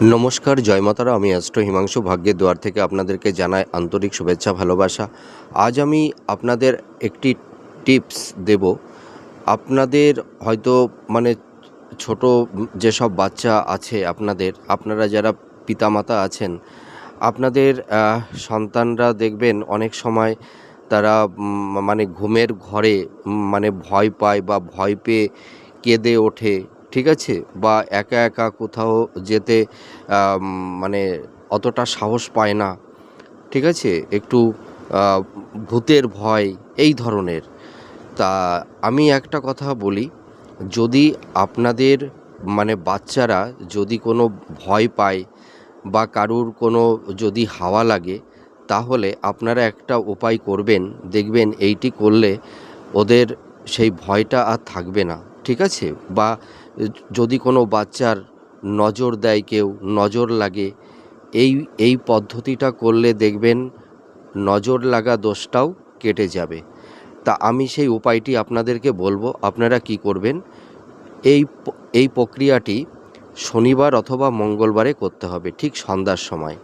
নমস্কার, জয় মাতারা। আমি অ্যাস্ট্রো হিমাংশু ভাগ্যের দুয়ার থেকে আপনাদেরকে জানাই আন্তরিক শুভেচ্ছা, ভালোবাসা। আজ আমি আপনাদের একটি টিপস দেব। আপনাদের হয়তো ছোট যেসব বাচ্চা আছে আপনারা যারা পিতামাতা আছেন, আপনাদের সন্তানরা দেখবেন অনেক সময় তারা ঘুমের ঘরে ভয় পায় বা ভয় পেয়ে কেঁদে ওঠে, ঠিক আছে? বা একা একা কোথাও যেতে মানে অতটা সাহস পায় না, ঠিক আছে? একটু ভূতের ভয় এই ধরনের। তা আমি একটা কথা বলি, যদি আপনাদের বাচ্চারা যদি কোনো ভয় পায় বা কারুর কোনো যদি হাওয়া লাগে, তাহলে আপনারা একটা উপায় করবেন, দেখবেন এইটি করলে ওদের সেই ভয়টা আর থাকবে না, ঠিক আছে? বা যদি কোনো বাচ্চার নজর দেয়, কেউ নজর লাগে, এই এই পদ্ধতিটা করলে দেখবেন নজর লাগা দোষটাও কেটে যাবে। তা আমি সেই উপায়টি আপনাদেরকে বলবো। আপনারা কি করবেন, এই প্রক্রিয়াটি শনিবার অথবা মঙ্গলবারে করতে হবে, ঠিক সন্ধ্যার সময়।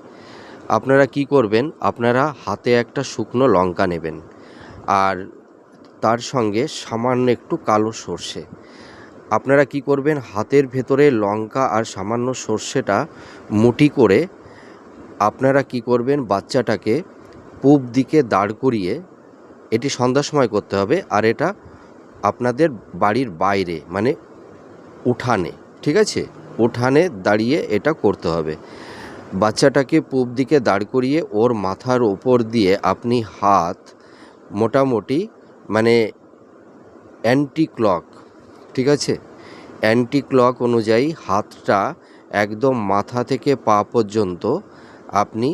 আপনারা কি করবেন, আপনারা হাতে একটা শুকনো লঙ্কা নেবেন, আর তার সঙ্গে সামান্য একটু কালো সর্ষে। আপনারা কি করবেন, হাতের ভেতরে লঙ্কা আর সামান্য সর্ষেটা মুঠি করে আপনারা কি করবেন, বাচ্চাটাকে পূব দিকে দাঁড় করিয়ে, এটি সন্ধ্যার সময় করতে হবে, আর এটা আপনাদের বাড়ির বাইরে উঠানে, ঠিক আছে? উঠানে দাঁড়িয়ে এটা করতে হবে। বাচ্চাটাকে পূব দিকে দাঁড় করিয়ে ওর মাথার ওপর দিয়ে আপনি হাত মোটামুটি অ্যান্টি ক্লক, ঠিক আছে? অ্যান্টি ক্লক অনুযায়ী হাতটা একদম মাথা থেকে পা পর্যন্ত আপনি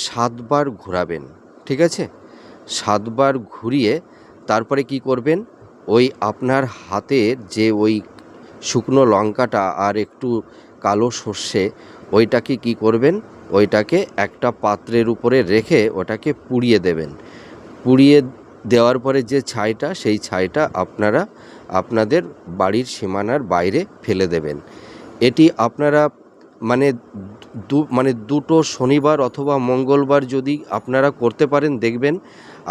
7 বার ঘোরাবেন, ঠিক আছে? 7 বার ঘুরিয়ে তারপরে কি করবেন, ওই আপনার হাতের যে ওই শুকনো লঙ্কাটা আর একটু কালো সর্ষে, ওইটাকে কি করবেন, ওইটাকে একটা পাত্রের উপরে রেখে ওটাকে পুড়িয়ে দেবেন। পুড়িয়ে দেওয়ার পরে যে ছাইটা, সেই ছাইটা আপনারা আপনাদের বাড়ির সীমানার বাইরে ফেলে দেবেন। এটি আপনারা দুটো শনিবার অথবা মঙ্গলবার যদি আপনারা করতে পারেন, দেখবেন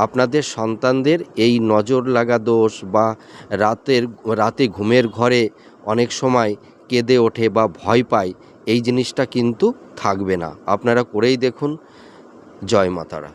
আপনাদের সন্তানদের এই নজর লাগা দোষ বা রাতে ঘুমের ঘরে অনেক সময় কেঁদে ওঠে বা ভয় পায়, এই জিনিসটা কিন্তু থাকবে না। আপনারা করেই দেখুন। জয় মাতারা।